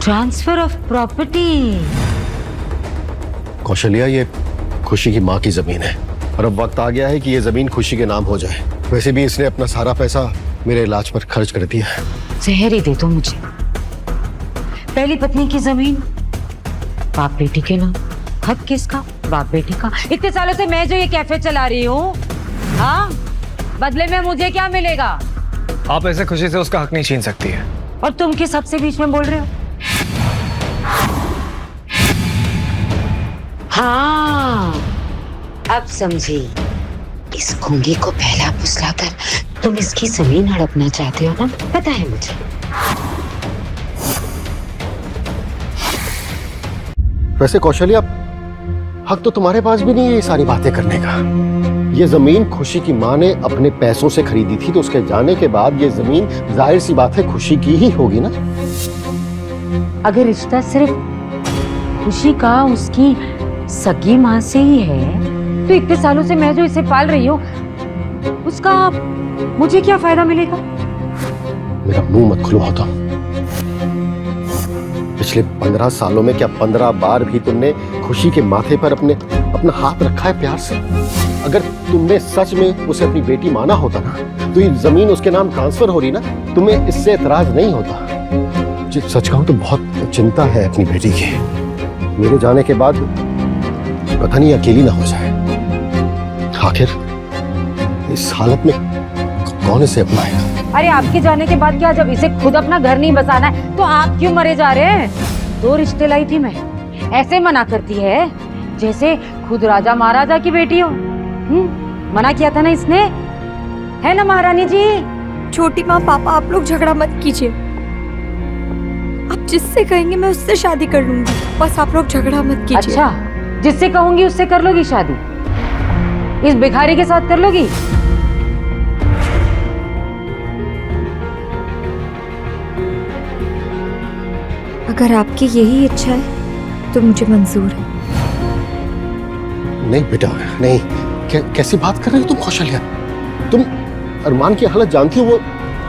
Transfer of property. Kaushalya, ये खुशी की माँ की जमीन है और अब वक्त आ गया है कि ये जमीन खुशी के नाम हो जाए। वैसे भी इसने अपना सारा पैसा मेरे इलाज पर खर्च कर दिया है। जहर ही दे दो मुझे। पहली पत्नी की जमीन बाप बेटी के नाम, हक किसका? बाप बेटी का। इतने सालों से मैं जो ये कैफे चला रही हूँ, हाँ, बदले में मुझे क्या मिलेगा? आप ऐसे खुशी से उसका हक नहीं छीन सकती है। और तुम किस हक से बीच में बोल रहे हो? हाँ, अब समझी। इस गूंगी को पहला फुसलाकर तुम इसकी जमीन हड़पना चाहते हो ना? पता है मुझे। वैसे कौशल्या, हक तो तुम्हारे पास भी नहीं है ये सारी बातें करने का। ये जमीन खुशी की माँ ने अपने पैसों से खरीदी थी, तो उसके जाने के बाद ये जमीन जाहिर सी बात है खुशी की ही होगी ना। अगर रिश्ता सिर्फ खुशी का उसकी सगी माँ से ही है, तो इतने सालों से मैं जो इसे पाल रही हूँ, उसका मुझे क्या फायदा मिलेगा? मेरा मुंह मत खुलवाओ तो। पिछले 15 सालों में क्या 15 बार भी तुमने खुशी के माथे पर अपना हाथ रखा है प्यार से? अगर तुमने सच में उसे अपनी बेटी माना होता ना, तो ये जमीन उसके नाम ट्रांसफर हो रही ना, तुम्हें इससे एतराज नहीं होता। सच कहूं तो बहुत चिंता है अपनी बेटी की। मेरे जाने के बाद पता नहीं अकेली ना हो जाए। आखिर इस हालत में कौन इसे अपनाएगा? अरे आपके जाने के बाद क्या, जब इसे खुद अपना घर नहीं बसाना है तो आप क्यों मरे जा रहे हैं? 2 रिश्ते लाई थी मैं, ऐसे मना करती है जैसे खुद राजा महाराजा की बेटी हो। मना किया था ना इसने, है ना महारानी जी? छोटी माँ, पापा, आप लोग झगड़ा मत कीजिए। आप जिससे कहेंगे मैं उससे शादी कर लूंगी, बस आप लोग झगड़ा मत कीजिए। अच्छा, जिससे कहूंगी उससे कर लोगी शादी? इस भिखारी के साथ कर लोगी? अगर आपकी यही इच्छा है तो मुझे मंजूर है। नहीं बेटा, नहीं। कैसी बात कर रही हो तुम कौशल्या? तुम अरमान की हालत जानती हो, वो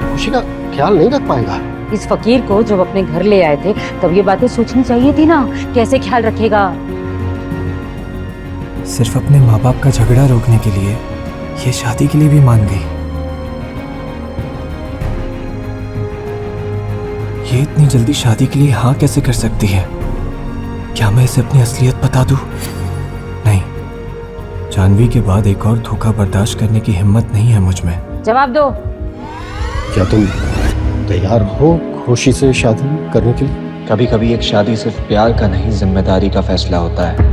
खुशी का ख्याल नहीं रख पाएगा। इस फकीर को जब अपने घर ले आए थे तब ये बातें सोचनी चाहिए थी ना, कैसे ख्याल रखेगा। सिर्फ अपने माँ बाप का झगड़ा रोकने के लिए ये शादी के लिए भी मान गई। ये इतनी जल्दी शादी के लिए हाँ कैसे कर सकती है? क्या मैं इसे अपनी असलियत बता दूं? नहीं, जानवी के बाद एक और धोखा बर्दाश्त करने की हिम्मत नहीं है मुझ में। जवाब दो। क्या तुम तैयार हो खुशी से शादी करने के लिए? कभी कभी एक शादी सिर्फ प्यार का नहीं, जिम्मेदारी का फैसला होता है।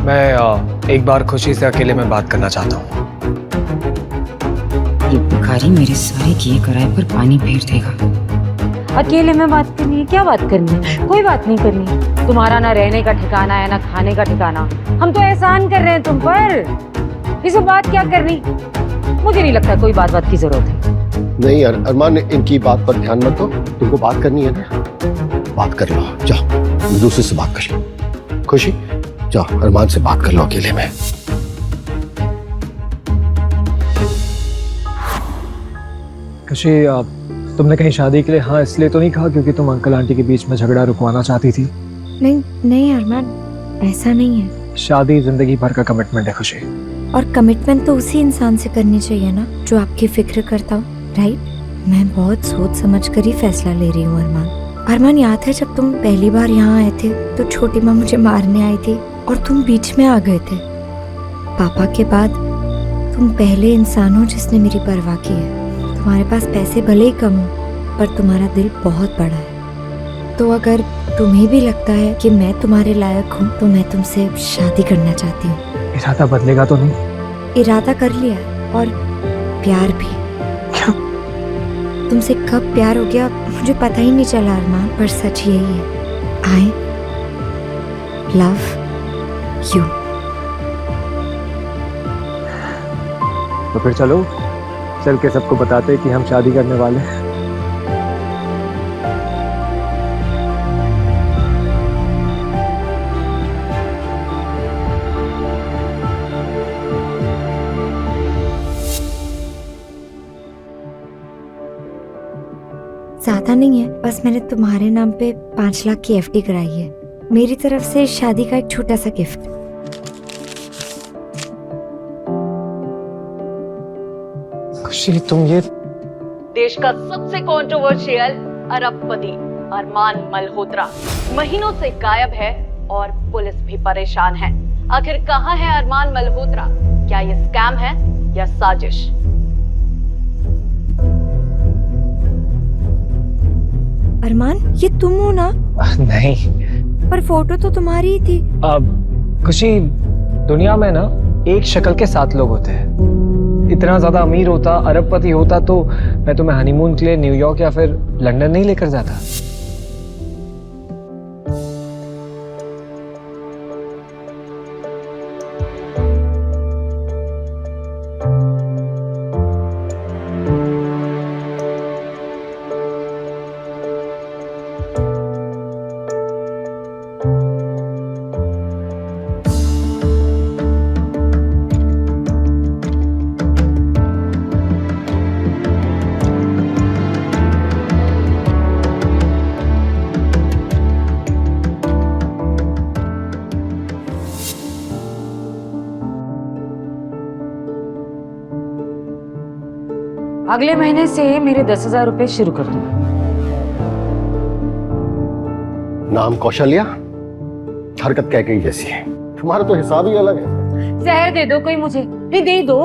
मैं एक बार खुशी से अकेले में बात करना चाहता हूँ। ये भिखारी मेरे सारे किए कराए पर पानी फेर देगा। अकेले में बात करनी है? क्या बात करनी है? कोई बात नहीं करनी। तुम्हारा ना रहने का ठिकाना है ना खाने का ठिकाना। हम तो एहसान कर रहे हैं तुम पर, इसे बात क्या करनी? मुझे नहीं लगता कोई बात की जरूरत है। नहीं अरमान, इनकी बात पर ध्यान मत दो। तुमको बात करनी है ना, बात कर लो। जाओ दूसरे से बात कर लो। खुशी, जाओ अरमान से बात कर लो अकेले में। खुशी, तुमने कहीं शादी के लिए हाँ इसलिए तो नहीं कहा क्योंकि तुम अंकल आंटी के बीच में झगड़ा रुकवाना चाहती थी? नहीं नहीं अरमान, ऐसा नहीं है। शादी जिंदगी भर का कमिटमेंट है खुशी। और कमिटमेंट तो उसी इंसान से करनी चाहिए ना जो आपकी फिक्र करता हो, राइट? मैं बहुत सोच समझ कर ही फैसला ले रही हूँ अरमान। अरमान, याद है जब तुम पहली बार यहाँ आए थे तो छोटी माँ मुझे मारने आई थी और तुम बीच में आ गए थे। पापा के बाद तुम पहले इंसान हो जिसने मेरी परवाह की है। तुम्हारे पास पैसे भले ही कम हो पर तुम्हारा दिल बहुत बड़ा है। तो अगर तुम्हें भी लगता है कि मैं तुम्हारे लायक हूँ तो मैं तुमसे शादी करना चाहती हूँ। इरादा बदलेगा तो नहीं? इरादा कर लिया और प्यार भी। क्या? तुमसे कब प्यार हो गया मुझे पता ही नहीं चला अरमान, पर सच यही है, आई लव यू। तो फिर चलो चल के सबको बताते कि हम शादी करने वाले हैं। ज्यादा पता नहीं है, बस मैंने तुम्हारे नाम पे 5 लाख की एफडी कराई है, मेरी तरफ से शादी का एक छोटा सा गिफ्ट। खुशी तुम ये देश का सबसे कंट्रोवर्शियल अरबपति अरमान मल्होत्रा महीनों से गायब है और पुलिस भी परेशान है। आखिर कहां है अरमान मल्होत्रा? क्या ये स्कैम है या साजिश? अरमान, ये तुम हो ना? नहीं। पर फोटो तो तुम्हारी ही थी। अब खुशी, दुनिया में ना एक शक्ल के 7 लोग होते हैं। इतना ज्यादा अमीर होता, अरबपति होता तो मैं तुम्हें हनीमून के लिए न्यूयॉर्क या फिर लंदन नहीं लेकर जाता। अगले महीने से मेरे 10,000 रुपए शुरू कर दो। नाम कौशल्या, हरकत कैकेयी जैसी है। तुम्हारा तो हिसाब ही अलग है। जहर दे दो कोई मुझे, नहीं दे दो।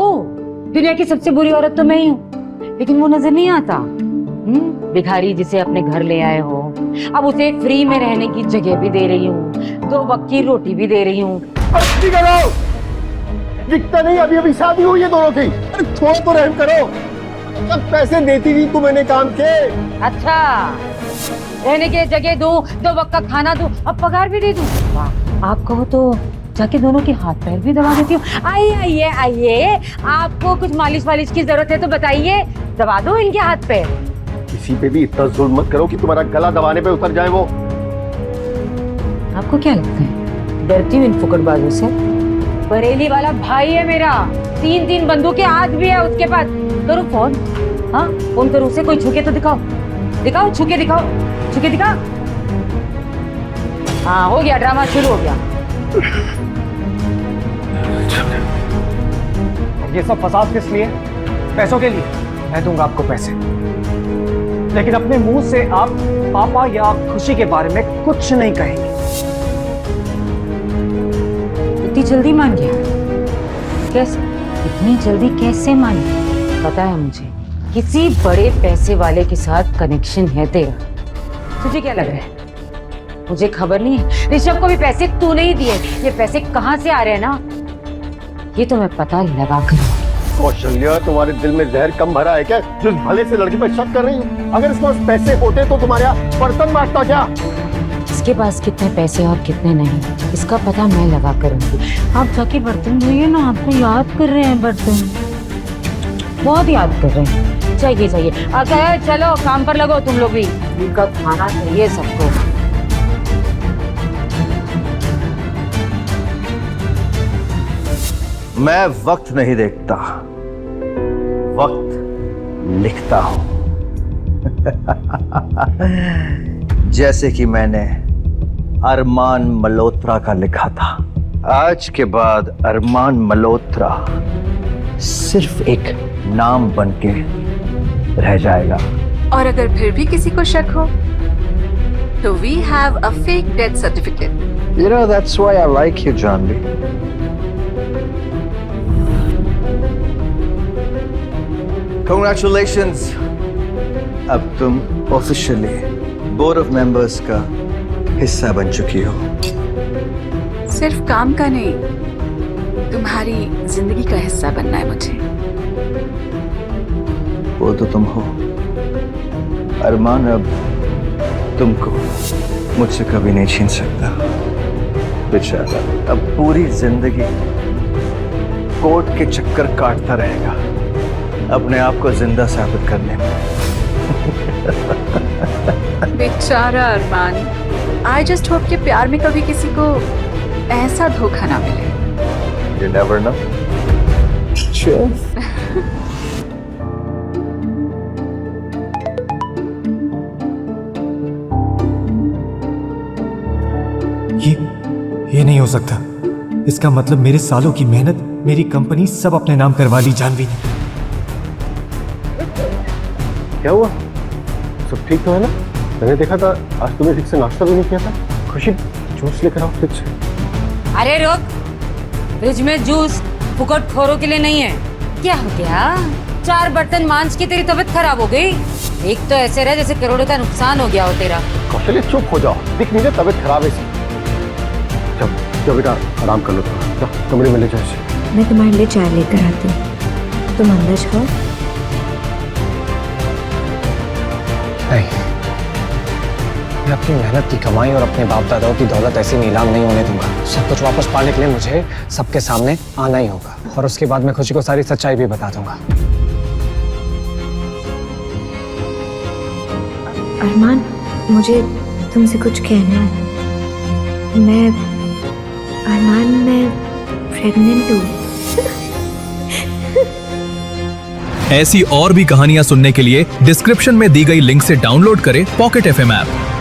दुनिया की सबसे बुरी औरत तो मैं ही हूँ, लेकिन वो नजर नहीं आता। भिखारी जिसे अपने घर ले आए हो, अब उसे फ्री में रहने की जगह भी दे रही हूँ, 2 वक्त की रोटी भी दे रही हूँ। दिखता नहीं, अभी अभी शादी हुई है दोनों की। अरे थोड़ा तो रहम करो। अब पैसे देती थी तू मैंने काम के। अच्छा, रहने के जगह दूं, 2 वक्त का खाना दूं, अब पगार भी दे दूं। वाह, आप कहो तो जाके दोनों के हाथ पैर भी दबा देती हूँ। आइए आइए आइए, आपको कुछ मालिश वालिश की जरूरत है तो बताइए, दबा दो इनके हाथ पैर। किसी पे भी इतना जुल्म मत करो कि तुम्हारा गला दबाने पे उतर जाए वो। आपको क्या लगता है डरती हूँ इन फुकटबाजों से? बरेली वाला भाई है मेरा, 3 बंदूकें आज भी है उसके पास। करो फोन, हाँ फोन करो उसे, कोई छुके तो दिखाओ, दिखाओ छुके दिखाओ, छुके दिखा। हाँ हो गया, ड्रामा शुरू हो गया। ये सब फसाद किस लिए? पैसों के लिए। मैं दूंगा आपको पैसे, लेकिन अपने मुंह से आप पापा या खुशी के बारे में कुछ नहीं कहेंगे। इतनी जल्दी मान गया? कैसे? इतनी जल्दी कैसे मान गया? पता है मुझे, किसी बड़े पैसे वाले के साथ कनेक्शन है तेरा। तुझे क्या लग रहा है? मुझे खबर नहीं है, ऋषभ को भी पैसे तूने ही दिए। ये पैसे कहाँ से आ रहे हैं ना, ये तो मैं पता लगा कर। कौशल्या, तुम्हारे दिल में जहर कम भरा है क्या, जो भले से लड़के पर शक कर रही हो? अगर इसके पास पैसे होते तो तुम्हारा बर्तन बांटता क्या? इसके पास कितने पैसे और कितने नहीं, इसका पता मैं लगा करूंगी। आप जाके बर्तन धोइए ना, आपको याद कर रहे हैं बर्तन, बहुत याद कर रहे हैं। चाहिए चाहिए, अगर चलो काम पर लगो तुम लोग भी, इनका खाना चाहिए सबको। मैं वक्त नहीं देखता, वक्त लिखता हूं। जैसे कि मैंने अरमान मल्होत्रा का लिखा था। आज के बाद अरमान मल्होत्रा सिर्फ एक नाम बनके रह जाएगा। और अगर फिर भी किसी को शक हो तो we have a fake death certificate. You know, that's why I like you, Janvi. Congratulations. अब तुम ऑफिशियली बोर्ड ऑफ मेंबर्स का हिस्सा बन चुकी हो। सिर्फ काम का नहीं, तुम्हारी जिंदगी का हिस्सा बनना है मुझे। वो तो तुम हो अरमान, अब तुमको मुझसे कभी नहीं छीन सकता। बेचारा अब पूरी जिंदगी कोर्ट के चक्कर काटता रहेगा अपने आप को जिंदा साबित करने में। बेचारा अरमान, आई जस्ट होप कि प्यार में कभी किसी को ऐसा धोखा ना मिले। You never know. Sure. ये नहीं हो सकता। इसका मतलब मेरे सालों की मेहनत, मेरी कंपनी सब अपने नाम करवा ली जानवी ने। क्या हुआ? सब ठीक तो है ना? मैंने देखा था आज तुमने ठीक से नाश्ता भी नहीं किया था। खुशी जूस लेकर आओ फ्रिज से। अरे रुक, फ्रिज में जूस फुकट खोरों के लिए नहीं है। क्या हो गया? 4 बर्तन मांझ के तेरी तबीयत खराब हो गई। एक तो ऐसे रहे जैसे करोड़ों का नुकसान हो गया हो तेरा। कौशल्य चुप हो जाओ, दिख नहीं रहा तबीयत खराब है इसकी। जब बेटा आराम कर लो थोड़ा, जाओ कमरे में ले जाओ इसे। मैं तुम्हारे लिए चाय लेकर आती हूँ, तुम अंदर जाओ। नहीं, मैं अपनी मेहनत की कमाई और अपने बाप दादाओं की दौलत ऐसी नीलाम नहीं होने दूंगा। सब कुछ वापस पाने के लिए मुझे सबके सामने आना ही होगा, और उसके बाद मैं खुशी को सारी सच्चाई भी बता दूंगा। अरमान, मुझे तुमसे कुछ कहना है। मैं प्रेग्नेंट हूँ। ऐसी और भी कहानियां सुनने के लिए डिस्क्रिप्शन में दी गई लिंक से डाउनलोड करें पॉकेट FM ऐप।